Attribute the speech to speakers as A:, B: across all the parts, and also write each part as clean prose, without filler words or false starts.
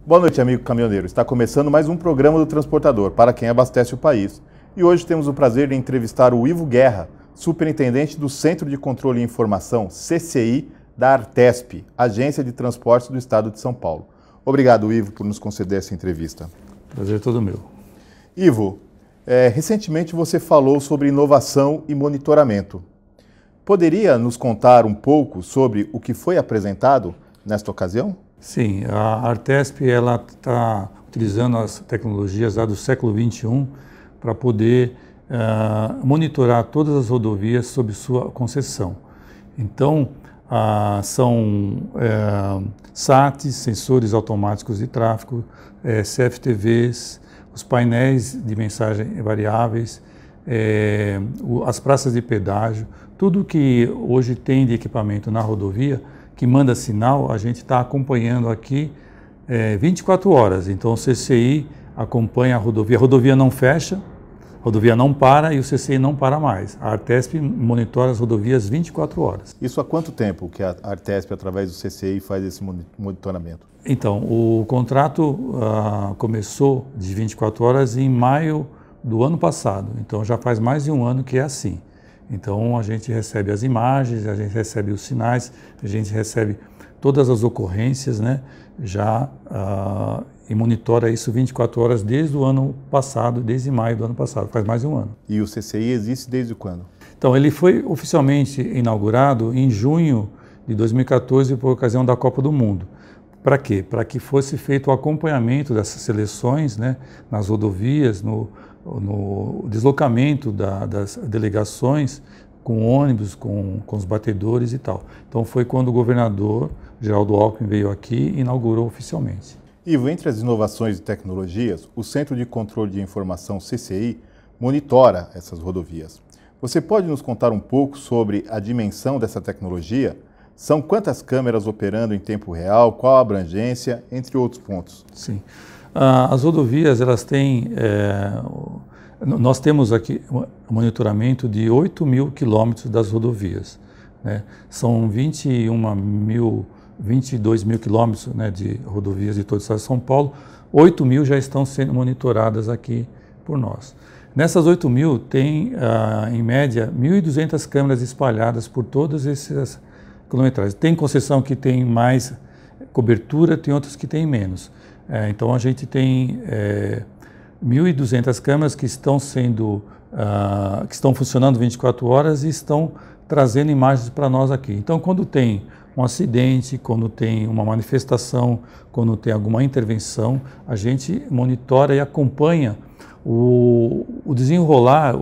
A: Boa noite, amigo caminhoneiro. Está começando mais um programa do Transportador, para quem abastece o país. E hoje temos o prazer de entrevistar o Ivo Guerra, superintendente do Centro de Controle e Informação, CCI, da Artesp, Agência de Transportes do Estado de São Paulo. Obrigado, Ivo, por nos conceder essa entrevista.
B: Prazer é todo meu.
A: Ivo, recentemente você falou sobre inovação e monitoramento. Poderia nos contar um pouco sobre o que foi apresentado nesta ocasião?
B: Sim, a Artesp está utilizando as tecnologias lá do século XXI para poder monitorar todas as rodovias sob sua concessão. Então, são SATs, sensores automáticos de tráfego, CFTVs, os painéis de mensagem variáveis, as praças de pedágio, tudo que hoje tem de equipamento na rodovia que manda sinal, a gente está acompanhando aqui 24 horas. Então o CCI acompanha a rodovia não fecha, a rodovia não para e o CCI não para mais. A Artesp monitora as rodovias 24 horas.
A: Isso há quanto tempo que a Artesp, através do CCI, faz esse monitoramento?
B: Então, o contrato começou de 24 horas em maio do ano passado. Então já faz mais de um ano que é assim. Então a gente recebe as imagens, a gente recebe os sinais, a gente recebe todas as ocorrências, né, e monitora isso 24 horas desde o ano passado, desde maio do ano passado, faz mais de um ano.
A: E o CCI existe desde quando?
B: Então ele foi oficialmente inaugurado em junho de 2014 por ocasião da Copa do Mundo. Para quê? Para que fosse feito o acompanhamento dessas seleções, né, nas rodovias, no deslocamento das delegações com ônibus, com os batedores e tal. Então foi quando o governador Geraldo Alckmin veio aqui e inaugurou oficialmente.
A: Ivo, entre as inovações e tecnologias, o Centro de Controle de Informação, CCI, monitora essas rodovias. Você pode nos contar um pouco sobre a dimensão dessa tecnologia? São quantas câmeras operando em tempo real, qual a abrangência, entre outros pontos?
B: Sim. As rodovias, elas têm, nós temos aqui um monitoramento de 8.000 quilômetros das rodovias, né? São 22 mil quilômetros, né, de rodovias de todo o estado de São Paulo, 8.000 já estão sendo monitoradas aqui por nós. Nessas 8.000 tem, em média, 1.200 câmeras espalhadas por todas essas quilometragens. Tem concessão que tem mais cobertura, tem outras que tem menos. Então a gente tem 1.200 câmeras que estão funcionando 24 horas e estão trazendo imagens para nós aqui. Então quando tem um acidente, quando tem uma manifestação, quando tem alguma intervenção, a gente monitora e acompanha o desenrolar,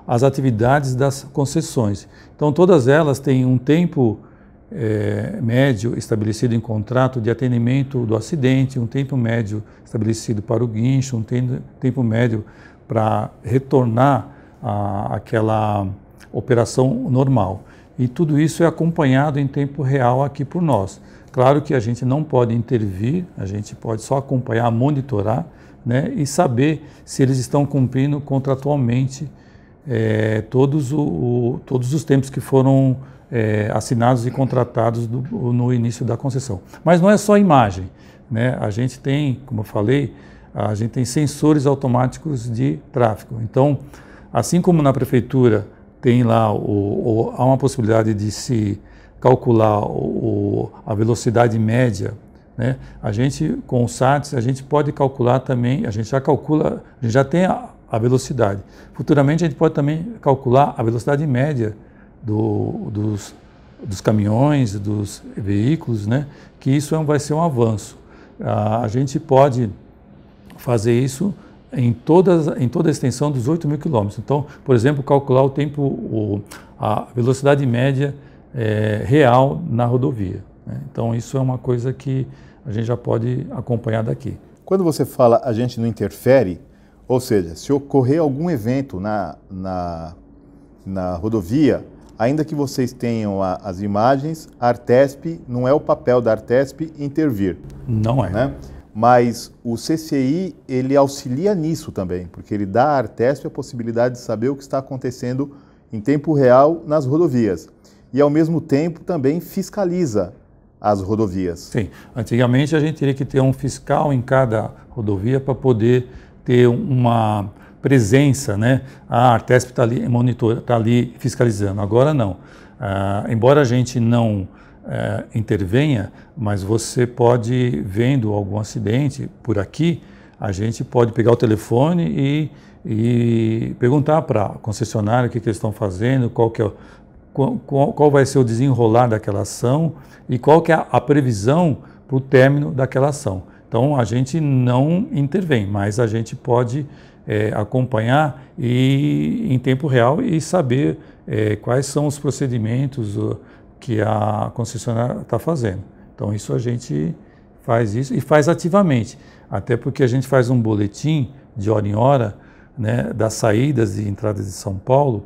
B: as atividades das concessões. Então todas elas têm um tempo médio estabelecido em contrato de atendimento do acidente, um tempo médio estabelecido para o guincho, um tempo médio para retornar àquela operação normal. E tudo isso é acompanhado em tempo real aqui por nós. Claro que a gente não pode intervir, a gente pode só acompanhar, monitorar, né, e saber se eles estão cumprindo contratualmente todos os tempos que foram assinados e contratados no início da concessão. Mas não é só imagem, né? A gente tem, como eu falei, a gente tem sensores automáticos de tráfego. Então, assim como na prefeitura tem lá, há uma possibilidade de se calcular a velocidade média, né? A gente, com os SATs, a gente pode calcular também, a gente já calcula, a gente já tem a velocidade. Futuramente a gente pode também calcular a velocidade média dos caminhões, dos veículos, né? Que isso vai ser um avanço. A gente pode fazer isso em toda a extensão dos 8.000 quilômetros. Então, por exemplo, calcular o tempo, a velocidade média real na rodovia, né? Então, isso é uma coisa que a gente já pode acompanhar daqui.
A: Quando você fala a gente não interfere, ou seja, se ocorrer algum evento na rodovia, ainda que vocês tenham as imagens, a Artesp, não é o papel da Artesp intervir.
B: Não é.
A: Né? Mas o CCI, ele auxilia nisso também, porque ele dá à Artesp a possibilidade de saber o que está acontecendo em tempo real nas rodovias. E, ao mesmo tempo, também fiscaliza as rodovias.
B: Sim, antigamente a gente teria que ter um fiscal em cada rodovia para poder ter uma presença, né? A Artesp está ali, está ali fiscalizando. Agora não. Embora a gente não intervenha, mas você pode, vendo algum acidente por aqui, a gente pode pegar o telefone e perguntar para a concessionária o que eles estão fazendo, qual vai ser o desenrolar daquela ação e qual que é a previsão para o término daquela ação. Então, a gente não intervém, mas a gente pode acompanhar em tempo real e saber quais são os procedimentos que a concessionária está fazendo. Então, isso a gente faz isso e faz ativamente, até porque a gente faz um boletim de hora em hora, né, das saídas e entradas de São Paulo.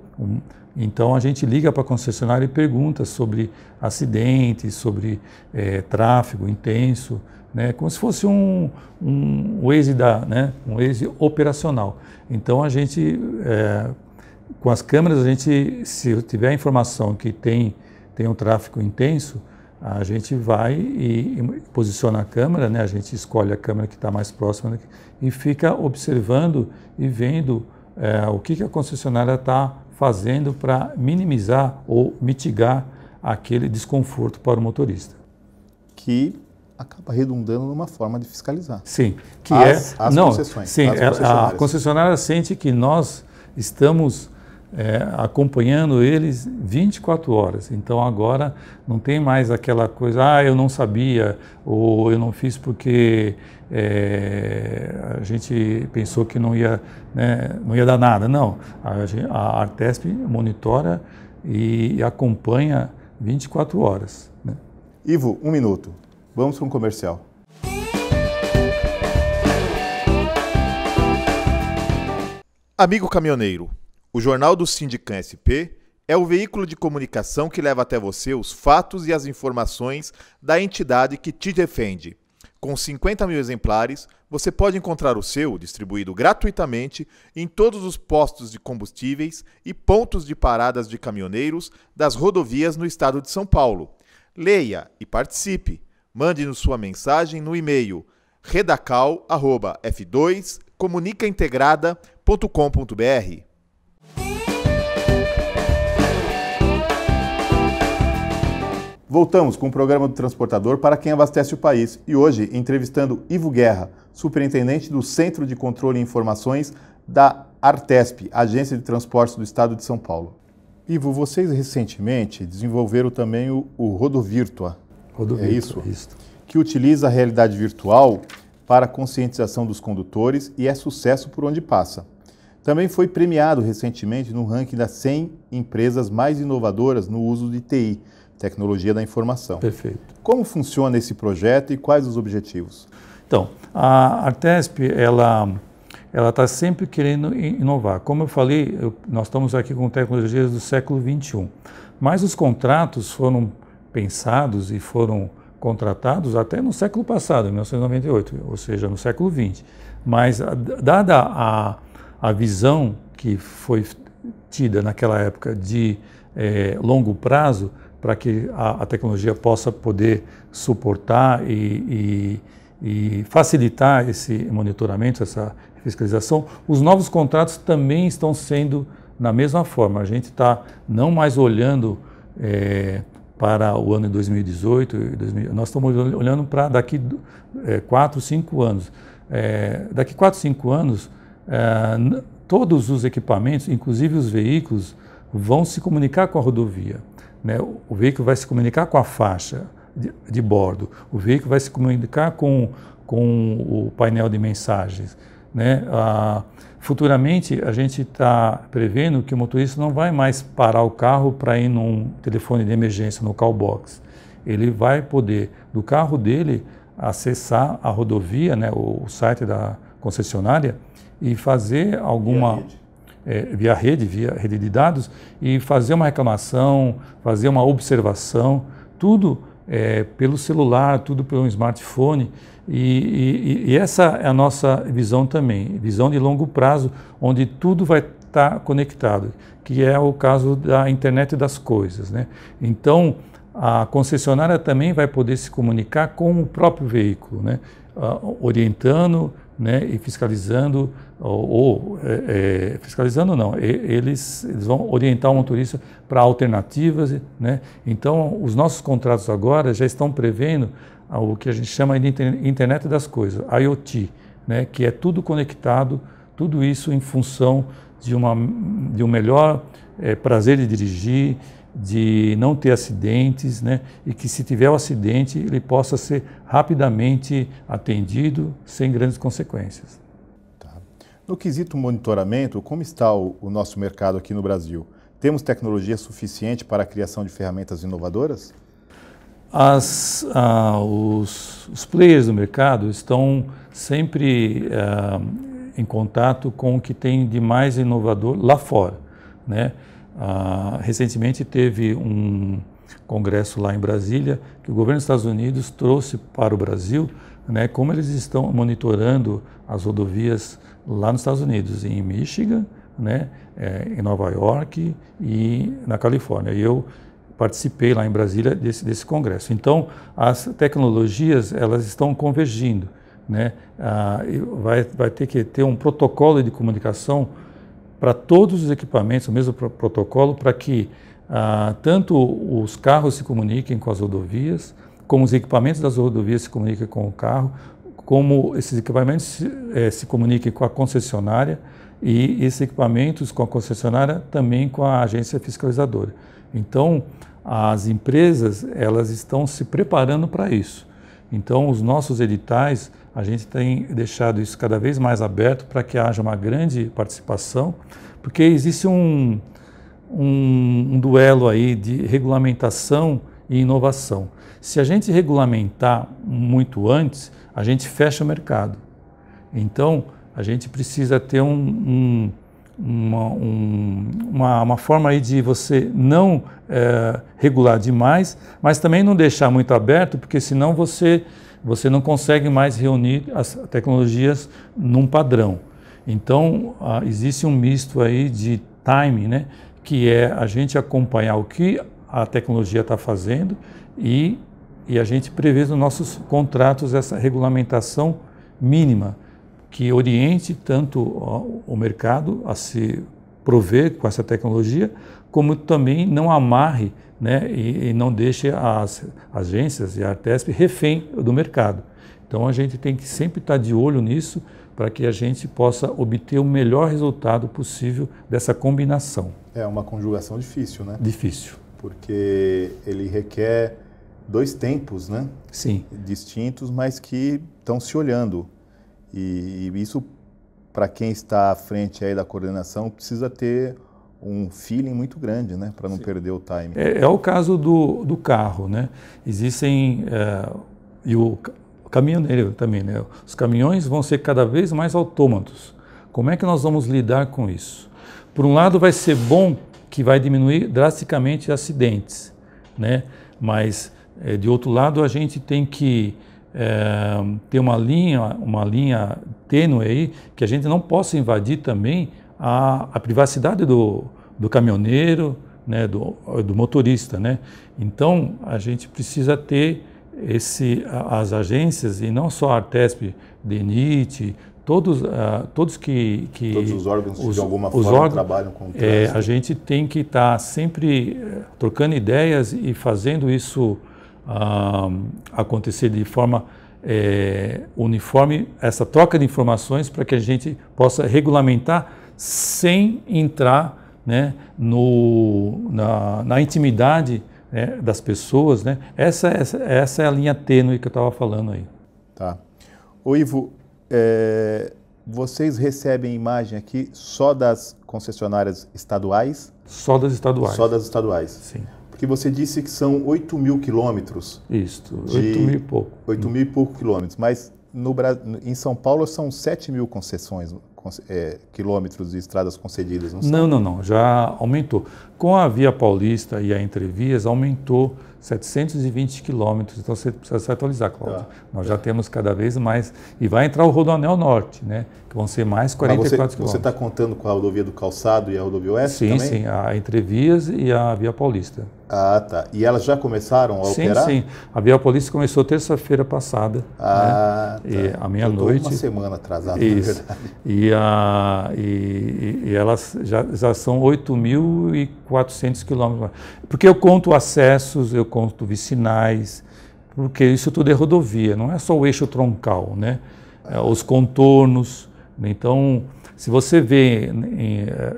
B: Então a gente liga para a concessionária e pergunta sobre acidentes, sobre tráfego intenso, né, como se fosse um Waze um Waze operacional. Então a gente, com as câmeras, se tiver a informação que tem um tráfego intenso, a gente vai e posiciona a câmera, né, a gente escolhe a câmera que está mais próxima e fica observando e vendo o que a concessionária está fazendo para minimizar ou mitigar aquele desconforto para o motorista.
A: Que acaba redundando numa forma de fiscalizar.
B: Sim, que
A: as concessões.
B: Sim, a concessionária sente que nós estamos acompanhando eles 24 horas. Então agora não tem mais aquela coisa, eu não sabia, ou eu não fiz porque a gente pensou que não ia dar nada. Não, a Artesp monitora e acompanha 24 horas. Né?
A: Ivo, 1 minuto. Vamos para um comercial. Amigo caminhoneiro, o Jornal do Sindicam SP é o veículo de comunicação que leva até você os fatos e as informações da entidade que te defende. Com 50 mil exemplares, você pode encontrar o seu distribuído gratuitamente em todos os postos de combustíveis e pontos de paradas de caminhoneiros das rodovias no estado de São Paulo. Leia e participe. Mande-nos sua mensagem no e-mail redacal@f2comunicaintegrada.com.br. Voltamos com o programa do Transportador para quem abastece o país e hoje entrevistando Ivo Guerra, superintendente do Centro de Controle e Informações da Artesp, Agência de Transportes do Estado de São Paulo. Ivo, vocês recentemente desenvolveram também o Rodovirtua, é isso? Que utiliza a realidade virtual para a conscientização dos condutores e é sucesso por onde passa. Também foi premiado recentemente no ranking das 100 empresas mais inovadoras no uso de TI, Tecnologia da Informação.
B: Perfeito.
A: Como funciona esse projeto e quais os objetivos?
B: Então, a Artesp, ela está sempre querendo inovar. Como eu falei, nós estamos aqui com tecnologias do século XXI, mas os contratos foram pensados e foram contratados até no século passado, em 1998, ou seja, no século XX. Mas, dada a visão que foi tida naquela época de longo prazo, para que a tecnologia possa poder suportar e facilitar esse monitoramento, essa fiscalização, os novos contratos também estão sendo na mesma forma. A gente está não mais olhando para o ano de 2018, nós estamos olhando para daqui 4, 5 anos. Daqui 4, 5 anos, todos os equipamentos, inclusive os veículos, vão se comunicar com a rodovia. Né? O veículo vai se comunicar com a faixa de bordo, o veículo vai se comunicar com o painel de mensagens. Né? Futuramente, a gente está prevendo que o motorista não vai mais parar o carro para ir num telefone de emergência, no call box. Ele vai poder, do carro dele, acessar a rodovia, né, o site da concessionária e fazer alguma... via rede de dados, e fazer uma reclamação, fazer uma observação, tudo pelo celular, tudo pelo smartphone, e essa é a nossa visão também, visão de longo prazo, onde tudo vai estar conectado, que é o caso da internet das coisas. Né? Então, a concessionária também vai poder se comunicar com o próprio veículo, né? Orientando, né, e fiscalizando, fiscalizando não, eles vão orientar o motorista para alternativas, né? Então, os nossos contratos agora já estão prevendo o que a gente chama de internet das coisas, IoT, né, que é tudo conectado, tudo isso em função de um melhor prazer de dirigir, de não ter acidentes, né, e que se tiver um acidente ele possa ser rapidamente atendido sem grandes consequências.
A: Tá. No quesito monitoramento, como está o nosso mercado aqui no Brasil? Temos tecnologia suficiente para a criação de ferramentas inovadoras?
B: Os players do mercado estão sempre em contato com o que tem de mais inovador lá fora, né? Recentemente teve um congresso lá em Brasília que o governo dos Estados Unidos trouxe para o Brasil, né, como eles estão monitorando as rodovias lá nos Estados Unidos, em Michigan, né, em Nova York e na Califórnia. E eu participei lá em Brasília desse congresso. Então, as tecnologias elas estão convergindo, né? Vai ter que ter um protocolo de comunicação para todos os equipamentos, o mesmo protocolo, para que tanto os carros se comuniquem com as rodovias, como os equipamentos das rodovias se comuniquem com o carro, como esses equipamentos se comuniquem com a concessionária e esses equipamentos com a concessionária também com a agência fiscalizadora. Então, as empresas elas estão se preparando para isso. Então, os nossos editais, a gente tem deixado isso cada vez mais aberto para que haja uma grande participação, porque existe um duelo aí de regulamentação e inovação. Se a gente regulamentar muito antes, a gente fecha o mercado. Então, a gente precisa ter uma forma aí de você não regular demais, mas também não deixar muito aberto, porque senão você não consegue mais reunir as tecnologias num padrão. Então, existe um misto aí de timing, né, que é a gente acompanhar o que a tecnologia está fazendo e a gente prevê nos nossos contratos essa regulamentação mínima, que oriente tanto o mercado a se prover com essa tecnologia, como também não amarre, né, e não deixe as agências e a Artesp refém do mercado. Então a gente tem que sempre estar de olho nisso para que a gente possa obter o melhor resultado possível dessa combinação.
A: É uma conjugação difícil, né?
B: Difícil.
A: Porque ele requer dois tempos, né?
B: Sim.
A: Distintos, mas que estão se olhando. E isso, para quem está à frente aí da coordenação, precisa ter um feeling muito grande, né, para não perder o time.
B: É o caso do carro, né? Existem e o caminhoneiro também, né? Os caminhões vão ser cada vez mais autômatos. Como é que nós vamos lidar com isso? Por um lado, vai ser bom que vai diminuir drasticamente acidentes, né? Mas de outro lado, a gente tem que ter uma linha tênue aí, que a gente não possa invadir também a privacidade do caminhoneiro, né, do motorista, né? Então, a gente precisa ter as agências, e não só a Artesp, DENIT, todos que
A: todos os órgãos de alguma forma trabalham com o trânsito.
B: A gente tem que estar sempre trocando ideias e fazendo isso acontecer de forma uniforme, essa troca de informações, para que a gente possa regulamentar sem entrar, né, na intimidade, né, das pessoas, né? Essa é a linha tênue que eu estava falando aí.
A: Tá. Ô Ivo, vocês recebem imagem aqui só das concessionárias estaduais?
B: Só das estaduais.
A: Só das estaduais.
B: Sim.
A: Porque você disse que são 8.000 quilômetros.
B: Isso, 8.000 e pouco.
A: 8.000 e pouco quilômetros, mas em São Paulo são 7.000 concessões, quilômetros de estradas concedidas, não são?
B: Não, já aumentou. Com a Via Paulista e a Entrevias, aumentou 720 quilômetros, então você precisa se atualizar, Cláudio. Nós já temos cada vez mais, e vai entrar o Rodoanel Norte, né, que vão ser mais 44 quilômetros.
A: Você está contando com a rodovia do Calçado e a rodovia Oeste também?
B: Sim, a Entrevias e a Via Paulista.
A: Ah, tá. E elas já começaram a operar?
B: Sim. A Viapolícia começou terça-feira passada,
A: tá.
B: E à meia-noite.
A: Uma semana atrasada,
B: Isso.
A: na verdade.
B: E elas já são 8.400 quilômetros. Porque eu conto acessos, eu conto vicinais, porque isso tudo é rodovia, não é só o eixo troncal, né? Os contornos. Então, se você vê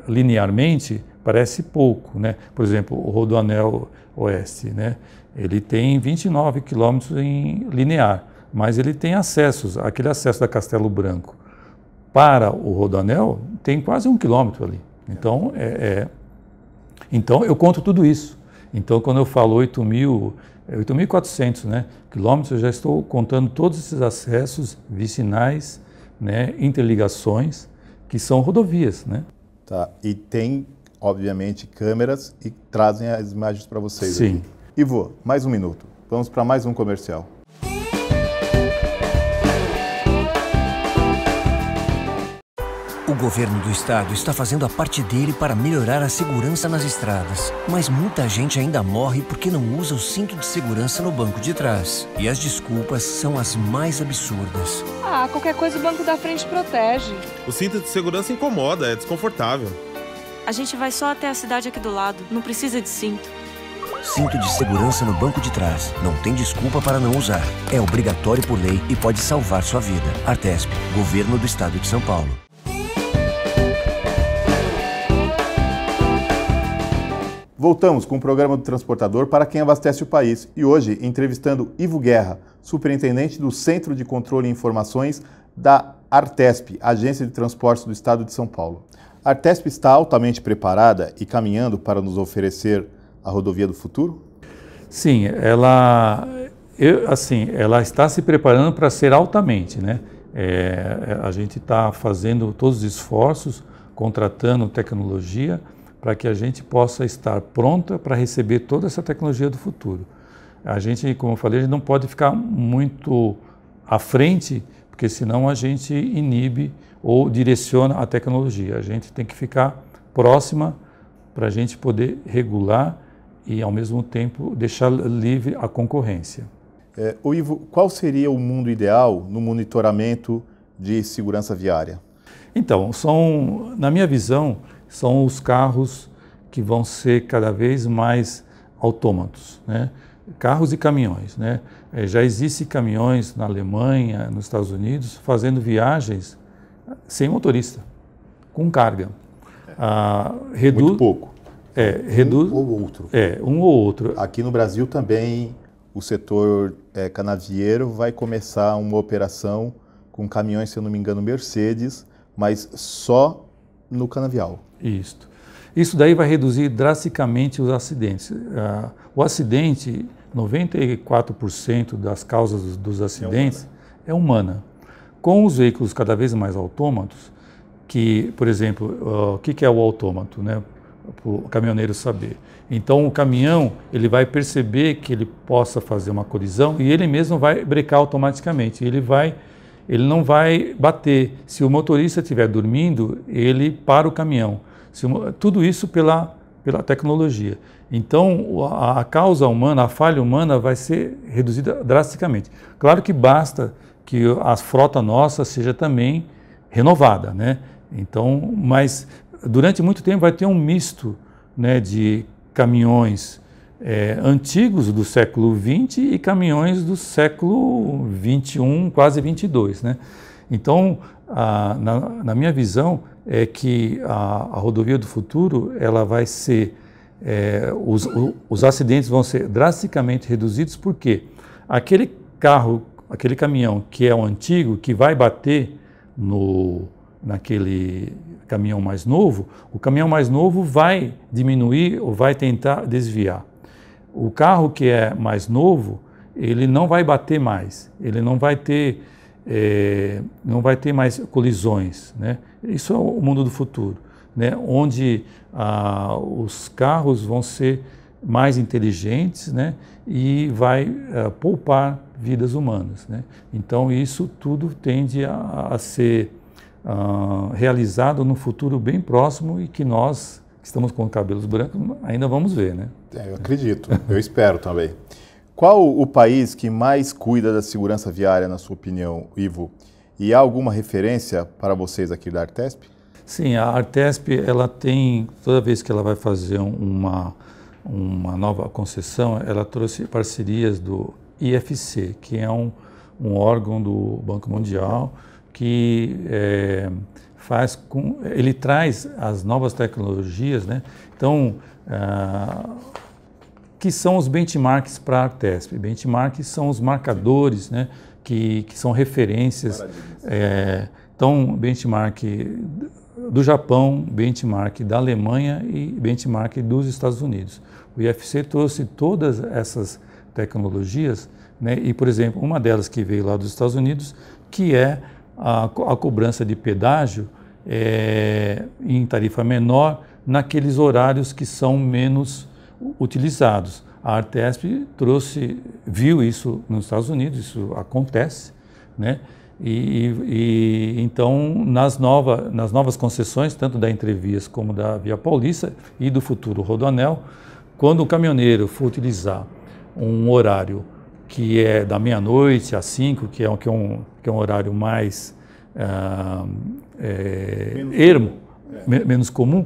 B: linearmente, parece pouco, né? Por exemplo, o Rodoanel Oeste, né? Ele tem 29 quilômetros em linear, mas ele tem acessos. Aquele acesso da Castelo Branco para o Rodoanel tem quase 1 quilômetro ali. Então, então eu conto tudo isso. Então, quando eu falo 8.400, né, quilômetros, eu já estou contando todos esses acessos vicinais, né, interligações, que são rodovias, né?
A: Tá. E tem, obviamente, câmeras e trazem as imagens para vocês.
B: Sim.
A: Aqui. Ivo, mais um minuto. Vamos para mais um comercial.
C: O governo do estado está fazendo a parte dele para melhorar a segurança nas estradas. Mas muita gente ainda morre porque não usa o cinto de segurança no banco de trás. E as desculpas são as mais absurdas.
D: Ah, qualquer coisa o banco da frente protege.
E: O cinto de segurança incomoda, é desconfortável.
F: A gente vai só até a cidade aqui do lado, não precisa de cinto.
C: Cinto de segurança no banco de trás. Não tem desculpa para não usar. É obrigatório por lei e pode salvar sua vida. Artesp, Governo do Estado de São Paulo.
A: Voltamos com o programa do Transportador para quem abastece o país e hoje entrevistando Ivo Guerra, superintendente do Centro de Controle e Informações da Artesp, Agência de Transportes do Estado de São Paulo. A Artesp está altamente preparada e caminhando para nos oferecer a rodovia do futuro?
B: Sim, ela está se preparando para ser altamente, né? A gente está fazendo todos os esforços, contratando tecnologia, para que a gente possa estar pronta para receber toda essa tecnologia do futuro. A gente, como eu falei, a gente não pode ficar muito à frente, porque senão a gente inibe ou direciona a tecnologia. A gente tem que ficar próxima para a gente poder regular e, ao mesmo tempo, deixar livre a concorrência.
A: Ivo, qual seria o mundo ideal no monitoramento de segurança viária?
B: Então, na minha visão, são os carros que vão ser cada vez mais autômatos, né? Carros e caminhões, né? Já existem caminhões na Alemanha, nos Estados Unidos, fazendo viagens sem motorista, com carga.
A: Muito pouco.
B: Reduz,
A: um ou outro.
B: Um ou outro.
A: Aqui no Brasil também o setor canavieiro vai começar uma operação com caminhões, se eu não me engano, Mercedes, mas só no canavial.
B: Isso daí vai reduzir drasticamente os acidentes. O acidente, 94% das causas dos acidentes é humana. Com os veículos cada vez mais autômatos, que, por exemplo, o que é o autômato, né? Para o caminhoneiro saber. Então, o caminhão, ele vai perceber que ele possa fazer uma colisão e ele mesmo vai brecar automaticamente. Ele não vai bater. Se o motorista estiver dormindo, ele para o caminhão. Tudo isso pela tecnologia. Então, a causa humana, a falha humana vai ser reduzida drasticamente. Claro que basta que a frota nossa seja também renovada, né? Então, mas durante muito tempo vai ter um misto, né, de caminhões antigos do século XX e caminhões do século XXI, quase 22, né? Então, na minha visão, é que a rodovia do futuro, ela vai ser, os acidentes vão ser drasticamente reduzidos, porque aquele caminhão que é o antigo, que vai bater naquele caminhão mais novo, o caminhão mais novo vai diminuir ou vai tentar desviar. O carro que é mais novo, ele não vai bater mais, ele não vai ter mais colisões, né? Isso é o mundo do futuro, né? Onde os carros vão ser mais inteligentes, né? E vai poupar vidas humanas, né? Então isso tudo tende a ser realizado no futuro bem próximo e que nós, estamos com cabelos brancos, ainda vamos ver, né?
A: Eu acredito, eu espero também. Qual o país que mais cuida da segurança viária, na sua opinião, Ivo? E há alguma referência para vocês aqui da Artesp?
B: Sim, a Artesp, ela tem, toda vez que ela vai fazer uma nova concessão, ela trouxe parcerias do IFC, que é um órgão do Banco Mundial, que ele traz as novas tecnologias, né? Então, que são os benchmarks para a Artesp. Benchmarks são os marcadores, né? Que são referências. Então, benchmark do Japão, benchmark da Alemanha e benchmark dos Estados Unidos. O IFC trouxe todas essas tecnologias, né? E, por exemplo, uma delas que veio lá dos Estados Unidos, que é a cobrança de pedágio em tarifa menor naqueles horários que são menos utilizados. A Artesp viu isso nos Estados Unidos, isso acontece, né? E então nas novas concessões, tanto da Entrevias como da Via Paulista e do futuro Rodoanel, quando o caminhoneiro for utilizar um horário que é da meia-noite às 5, que é um horário mais menos comum,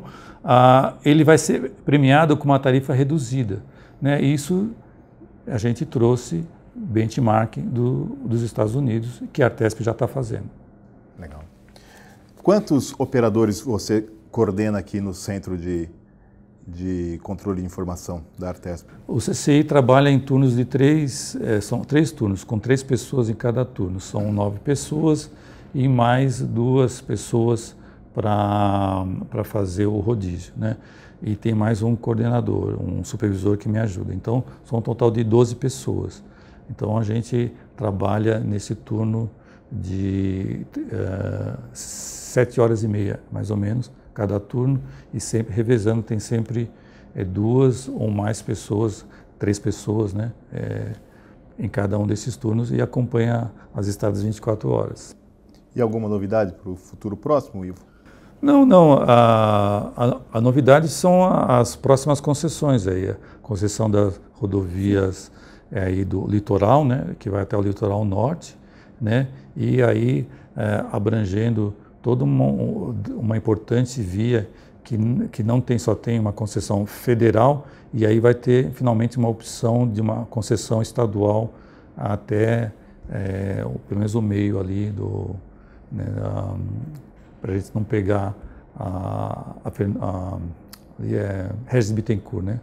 B: ele vai ser premiado com uma tarifa reduzida, né? Isso a gente trouxe benchmark dos Estados Unidos, que a Artesp já está fazendo.
A: Legal. Quantos operadores você coordena aqui no Centro de Controle de Informação da Artesp?
B: O CCI trabalha em turnos de são 3 turnos, com 3 pessoas em cada turno. São 9 pessoas e mais 2 pessoas para fazer o rodízio, né? E tem mais um coordenador, um supervisor que me ajuda. Então, são um total de 12 pessoas. Então, a gente trabalha nesse turno de 7h30, mais ou menos, cada turno, e sempre revezando, tem sempre 2 ou mais pessoas, 3 pessoas, né, em cada um desses turnos, e acompanha as estradas 24 horas.
A: E alguma novidade para o futuro próximo, Ivo?
B: Não. A novidade são as próximas concessões aí, a concessão das rodovias aí do litoral, né, que vai até o litoral norte, né, e aí abrangendo toda uma importante via que não só tem uma concessão federal, e aí vai ter finalmente uma opção de uma concessão estadual até pelo menos o meio ali né, para a gente não pegar ali Regis Bittencourt, né?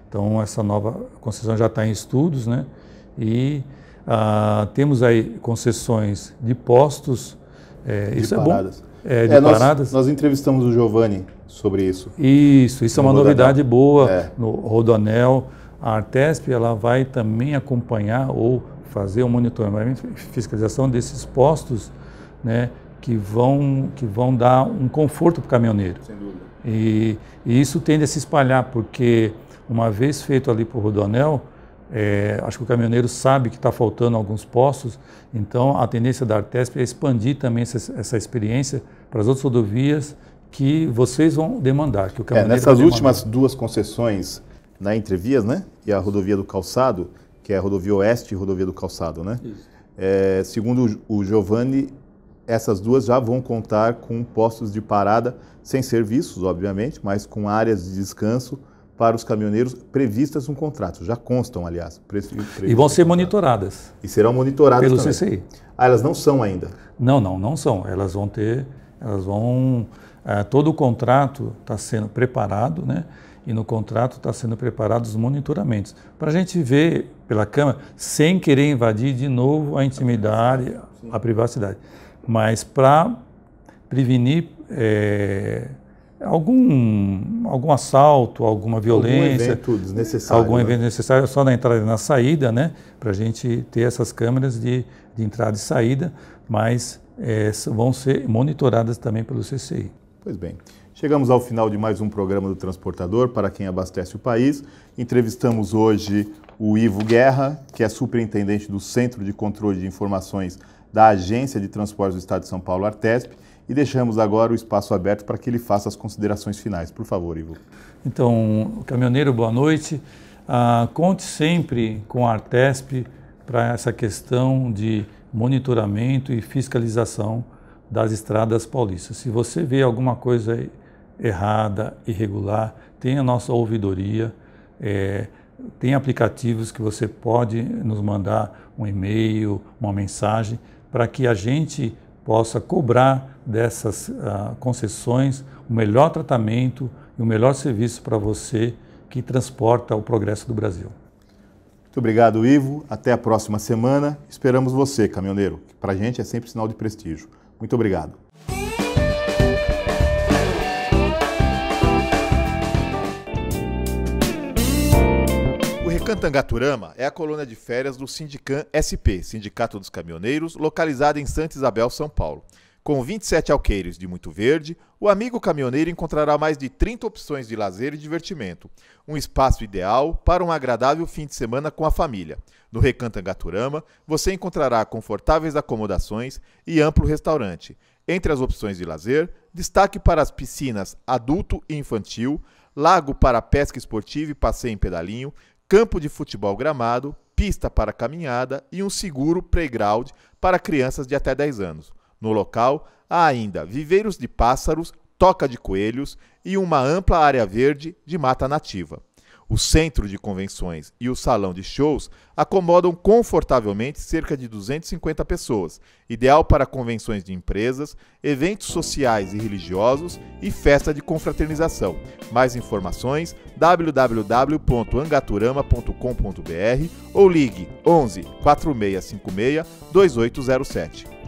B: Então essa nova concessão já está em estudos, né? E temos aí concessões de postos, isso
A: paradas.
B: É bom. De paradas.
A: Nós entrevistamos o Giovanni sobre isso.
B: Isso é uma novidade boa no Rodoanel. A Artesp ela vai também acompanhar ou fazer um monitoramento e fiscalização desses postos, né? Que vão dar um conforto para o caminhoneiro.
A: Sem dúvida.
B: E isso tende a se espalhar, porque uma vez feito ali para o Rodoanel, acho que o caminhoneiro sabe que está faltando alguns postos, então a tendência da Artesp é expandir também essa experiência para as outras rodovias que vocês vão demandar. Que o caminhoneiro
A: nessas últimas 2 concessões na Entrevias, né? E a rodovia do Calçado, que é a rodovia Oeste e rodovia do Calçado, né? Isso. Segundo o Giovanni, essas 2 já vão contar com postos de parada, sem serviços, obviamente, mas com áreas de descanso para os caminhoneiros previstas no contrato. Já constam, aliás.
B: E vão ser monitoradas.
A: E serão monitoradas
B: pelo
A: também.
B: CCI.
A: Elas não são ainda?
B: Não são. Elas vão todo o contrato está sendo preparado, né? E no contrato está sendo preparados os monitoramentos. Para a gente ver pela câmera, sem querer invadir de novo a intimidade, a privacidade. Mas para prevenir algum assalto, alguma violência, algum evento desnecessário, só na entrada e na saída, né? Para a gente ter essas câmeras de entrada e saída, mas vão ser monitoradas também pelo CCI.
A: Pois bem, chegamos ao final de mais um programa do Transportador, para quem abastece o país. Entrevistamos hoje o Ivo Guerra, que é superintendente do Centro de Controle de Informações da Agência de Transportes do Estado de São Paulo, Artesp, e deixamos agora o espaço aberto para que ele faça as considerações finais. Por favor, Ivo.
B: Então, caminhoneiro, boa noite. Conte sempre com a Artesp para essa questão de monitoramento e fiscalização das estradas paulistas. Se você vê alguma coisa errada, irregular, tem a nossa ouvidoria, tem aplicativos que você pode nos mandar um e-mail, uma mensagem, para que a gente possa cobrar dessas concessões o melhor tratamento e o melhor serviço para você que transporta o progresso do Brasil.
A: Muito obrigado, Ivo. Até a próxima semana. Esperamos você, caminhoneiro, que para a gente é sempre sinal de prestígio. Muito obrigado. O Recantangaturama é a colônia de férias do Sindicam SP, Sindicato dos Caminhoneiros, localizada em Santa Isabel, São Paulo. Com 27 alqueires de muito verde, o amigo caminhoneiro encontrará mais de 30 opções de lazer e divertimento. Um espaço ideal para um agradável fim de semana com a família. No Recantangaturama, você encontrará confortáveis acomodações e amplo restaurante. Entre as opções de lazer, destaque para as piscinas adulto e infantil, lago para pesca esportiva e passeio em pedalinho, campo de futebol gramado, pista para caminhada e um seguro playground para crianças de até 10 anos. No local, há ainda viveiros de pássaros, toca de coelhos e uma ampla área verde de mata nativa. O centro de convenções e o salão de shows acomodam confortavelmente cerca de 250 pessoas, ideal para convenções de empresas, eventos sociais e religiosos e festa de confraternização. Mais informações www.angaturama.com.br ou ligue 11 4656 2807.